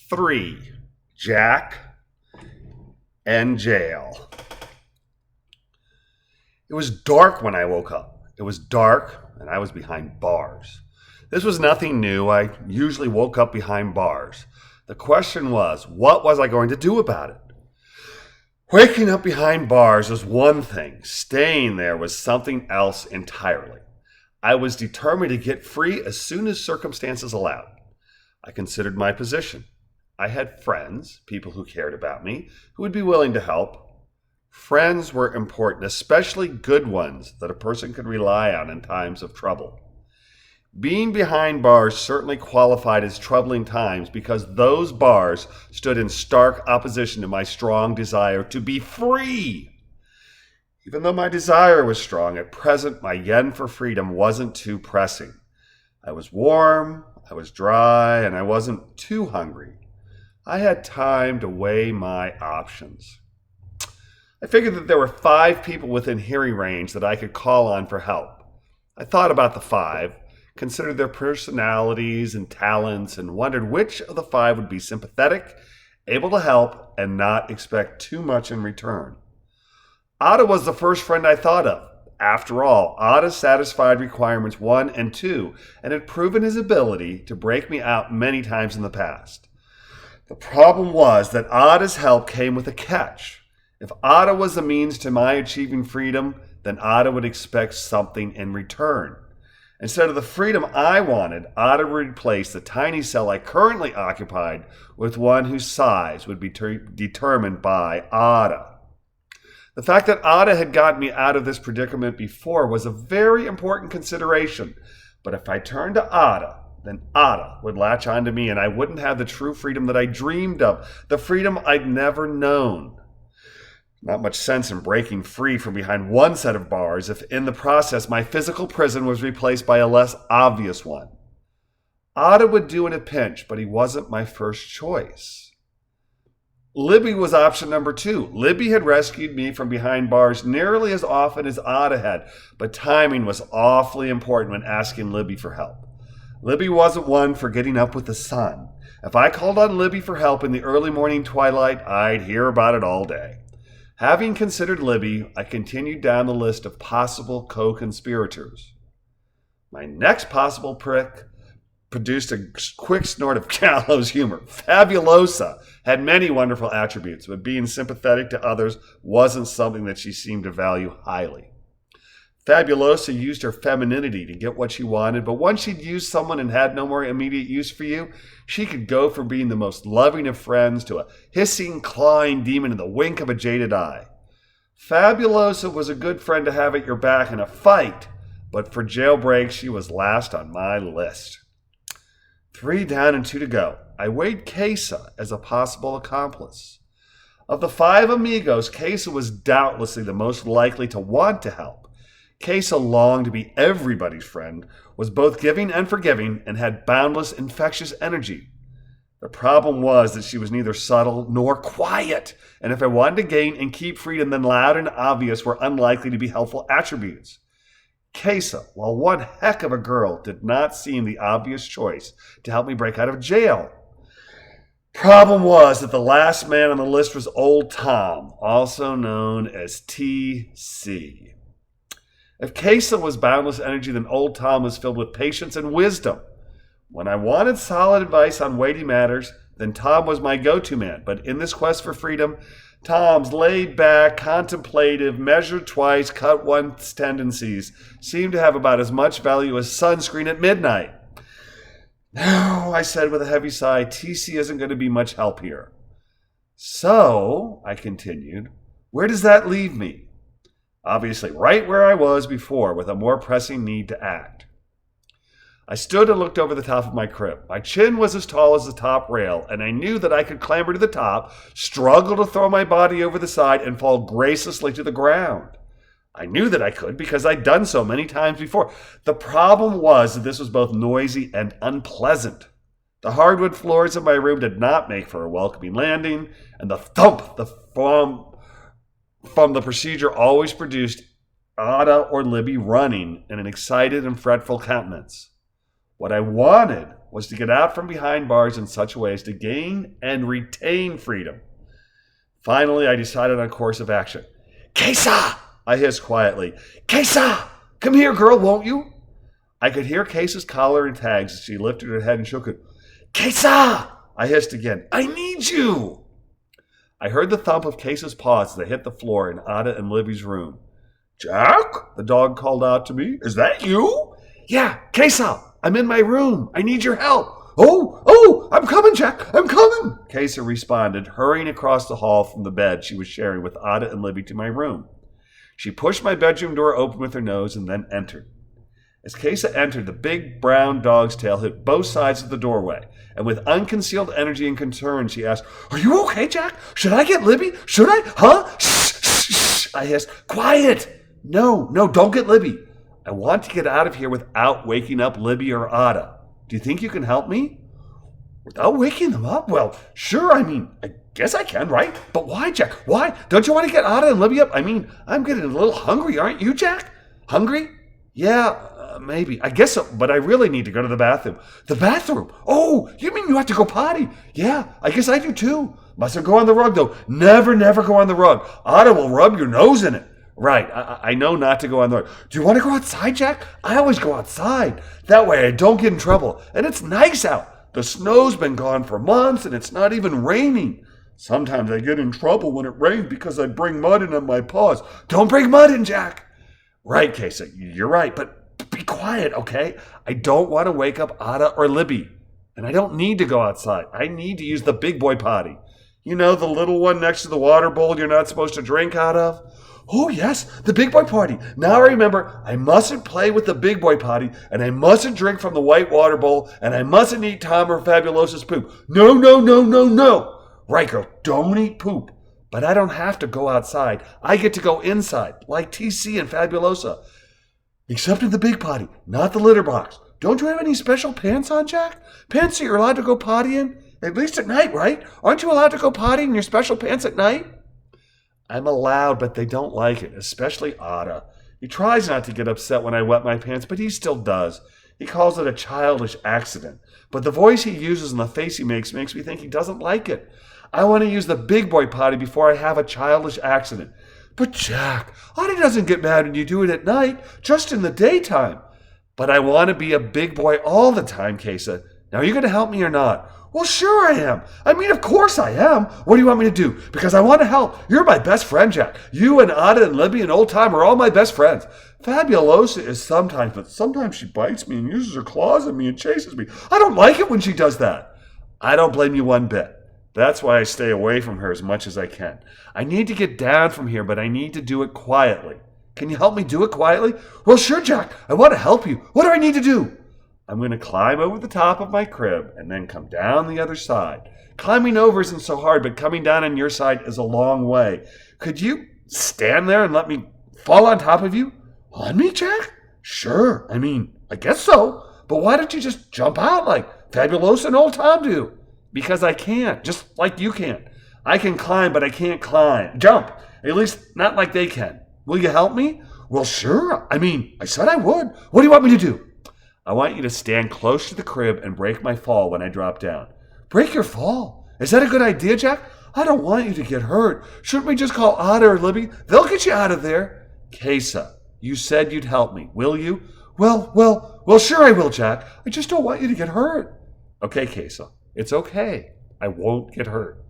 3. Jack and jail. It was dark when I woke up. It was dark and I was behind bars. This was nothing new. I usually woke up behind bars. The question was, what was I going to do about it? Waking up behind bars was one thing. Staying there was something else entirely. I was determined to get free as soon as circumstances allowed. I considered my position. I had friends, people who cared about me, who would be willing to help. Friends were important, especially good ones that a person could rely on in times of trouble. Being behind bars certainly qualified as troubling times because those bars stood in stark opposition to my strong desire to be free. Even though my desire was strong, at present my yen for freedom wasn't too pressing. I was warm, I was dry, and I wasn't too hungry. I had time to weigh my options. I figured that there were 5 people within hearing range that I could call on for help. I thought about the 5, considered their personalities and talents, and wondered which of the 5 would be sympathetic, able to help, and not expect too much in return. Ada was the first friend I thought of. After all, Ada satisfied requirements 1 and 2 and had proven his ability to break me out many times in the past. The problem was that Ada's help came with a catch. If Ada was the means to my achieving freedom, then Ada would expect something in return. Instead of the freedom I wanted, Ada would replace the tiny cell I currently occupied with one whose size would be determined by Ada. The fact that Ada had gotten me out of this predicament before was a very important consideration, but if I turned to Ada, then Ada would latch onto me and I wouldn't have the true freedom that I dreamed of, the freedom I'd never known. Not much sense in breaking free from behind one set of bars if in the process my physical prison was replaced by a less obvious one. Ada would do in a pinch, but he wasn't my first choice. Libby was option number 2. Libby had rescued me from behind bars nearly as often as Ada had, but timing was awfully important when asking Libby for help. Libby wasn't one for getting up with the sun. If I called on Libby for help in the early morning twilight, I'd hear about it all day. Having considered Libby, I continued down the list of possible co-conspirators. My next possible prick produced a quick snort of gallows humor. Fabulosa had many wonderful attributes, but being sympathetic to others wasn't something that she seemed to value highly. Fabulosa used her femininity to get what she wanted, but once she'd used someone and had no more immediate use for you, she could go from being the most loving of friends to a hissing, clawing demon in the wink of a jaded eye. Fabulosa was a good friend to have at your back in a fight, but for jailbreak, she was last on my list. 3 down and 2 to go. I weighed Kesa as a possible accomplice. Of the 5 amigos, Kesa was doubtlessly the most likely to want to help. Kesa longed to be everybody's friend, was both giving and forgiving, and had boundless infectious energy. The problem was that she was neither subtle nor quiet, and if I wanted to gain and keep freedom, then loud and obvious were unlikely to be helpful attributes. Kesa, while one heck of a girl, did not seem the obvious choice to help me break out of jail. Problem was that the last man on the list was Old Tom, also known as TC. If Kesa was boundless energy, then Old Tom was filled with patience and wisdom. When I wanted solid advice on weighty matters, then Tom was my go-to man. But in this quest for freedom, Tom's laid-back, contemplative, measured twice, cut once tendencies seemed to have about as much value as sunscreen at midnight. No, I said with a heavy sigh, TC isn't going to be much help here. So, I continued, where does that leave me? Obviously, right where I was before, with a more pressing need to act. I stood and looked over the top of my crib. My chin was as tall as the top rail, and I knew that I could clamber to the top, struggle to throw my body over the side, and fall gracelessly to the ground. I knew that I could because I'd done so many times before. The problem was that this was both noisy and unpleasant. The hardwood floors of my room did not make for a welcoming landing, and the thump from the procedure always produced Ada or Libby running in an excited and fretful countenance. What I wanted was to get out from behind bars in such a way as to gain and retain freedom. Finally, I decided on a course of action. "Kesa!" I hissed quietly. "Kesa! Come here, girl, won't you?" I could hear Kesa's collar and tags as she lifted her head and shook it. "Kesa!" I hissed again. "I need you!" I heard the thump of Kesa's paws as they hit the floor in Ada and Libby's room. "Jack?" the dog called out to me. "Is that you?" "Yeah, Kesa, I'm in my room. I need your help." Oh, I'm coming, Jack. I'm coming," Kesa responded, hurrying across the hall from the bed she was sharing with Ada and Libby to my room. She pushed my bedroom door open with her nose and then entered. As Kesa entered, the big brown dog's tail hit both sides of the doorway, and with unconcealed energy and concern, she asked, "Are you okay, Jack? Should I get Libby? Should I? Huh?" Shh, I hissed. "Quiet! No, don't get Libby. I want to get out of here without waking up Libby or Ada. Do you think you can help me?" "Without waking them up? Well, sure, I guess I can, right? But why, Jack? Why? Don't you want to get Ada and Libby up? I'm getting a little hungry, aren't you, Jack? Hungry? Yeah, maybe. I guess so, but I really need to go to the bathroom." "The bathroom? Oh, you mean you have to go potty?" "Yeah, I guess I do too. Mustn't go on the rug, though. Never go on the rug. Ada will rub your nose in it." "Right, I know not to go on the rug. Do you want to go outside, Jack? I always go outside. That way I don't get in trouble. And it's nice out. The snow's been gone for months and it's not even raining. Sometimes I get in trouble when it rains because I bring mud in on my paws." "Don't bring mud in, Jack." "Right, Kesa, you're right, but be quiet, okay? I don't want to wake up Ada or Libby. And I don't need to go outside. I need to use the big boy potty. You know, the little one next to the water bowl you're not supposed to drink out of?" "Oh, yes, the big boy potty. Now I remember, I mustn't play with the big boy potty, and I mustn't drink from the white water bowl, and I mustn't eat Tom or Fabulosa's poop. No. Right, girl, don't eat poop. But I don't have to go outside. I get to go inside, like TC and Fabulosa. Except in the big potty, not the litter box. Don't you have any special pants on, Jack? Pants that you're allowed to go potty in? At least at night, right? Aren't you allowed to go potty in your special pants at night?" "I'm allowed, but they don't like it, especially Ada. He tries not to get upset when I wet my pants, but he still does. He calls it a childish accident. But the voice he uses and the face he makes me think he doesn't like it. I want to use the big boy potty before I have a childish accident." "But Jack, Ada doesn't get mad when you do it at night, just in the daytime." "But I want to be a big boy all the time, Kesa. Now, are you going to help me or not?" "Well, sure I am. Of course I am. What do you want me to do? Because I want to help. You're my best friend, Jack. You and Ada and Libby and Old Time are all my best friends. Fabulosa is sometimes, but sometimes she bites me and uses her claws at me and chases me. I don't like it when she does that." "I don't blame you one bit. That's why I stay away from her as much as I can. I need to get down from here, but I need to do it quietly. Can you help me do it quietly?" "Well, sure, Jack. I want to help you. What do I need to do?" "I'm going to climb over the top of my crib and then come down the other side. Climbing over isn't so hard, but coming down on your side is a long way. Could you stand there and let me fall on top of you?" "On me, Jack? Sure. I guess so. But why don't you just jump out like Fabulosa and Old Tom do?" "Because I can't, just like you can't. I can climb, but I can't jump. At least not like they can. Will you help me?" "Well, sure. I said I would. What do you want me to do?" "I want you to stand close to the crib and break my fall when I drop down." "Break your fall? Is that a good idea, Jack? I don't want you to get hurt. Shouldn't we just call Ada or Libby? They'll get you out of there." "Kesa, you said you'd help me. Will you?" Well, sure I will, Jack. I just don't want you to get hurt." "Okay, Kesa. It's okay. I won't get hurt.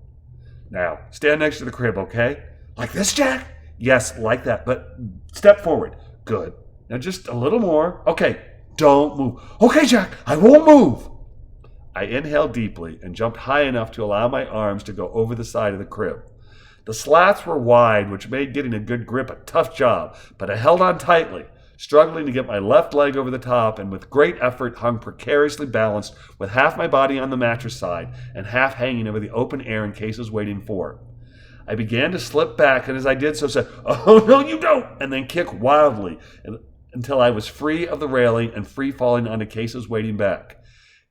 Now, stand next to the crib, okay?" "Like this, Jack?" "Yes, like that, but step forward." "Good. Now just a little more. Okay. Don't move." "Okay, Jack, I won't move." I inhaled deeply and jumped high enough to allow my arms to go over the side of the crib. The slats were wide, which made getting a good grip a tough job, but I held on tightly, struggling to get my left leg over the top, and with great effort hung precariously balanced with half my body on the mattress side and half hanging over the open air in case I was waiting for it. I began to slip back, and as I did so said, "Oh, no, you don't," and then kick wildly until I was free of the railing and free falling onto Kesa's waiting back.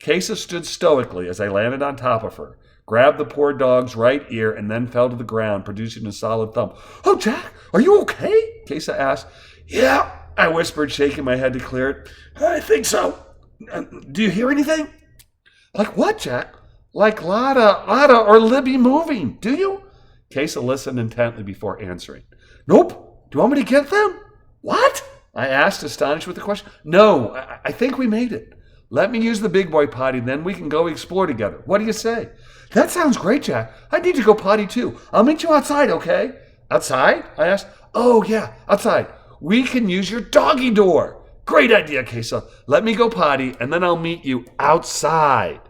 Kesa stood stoically as I landed on top of her, grabbed the poor dog's right ear, and then fell to the ground, producing a solid thump. "Oh, Jack, are you okay?" Kesa asked. "Yeah," I whispered, shaking my head to clear it. "I think so. Do you hear anything?" Like what, Jack? Like Lotta, or Libby moving, do you? Kesa listened intently before answering. Nope. Do you want me to get them? What? I asked, astonished with the question. No, I think we made it. Let me use the big boy potty, then we can go explore together. What do you say? That sounds great, Jack. I need to go potty too. I'll meet you outside, okay? Outside? I asked. Oh, yeah, outside. We can use your doggy door. Great idea, Kesa. Let me go potty, and then I'll meet you outside.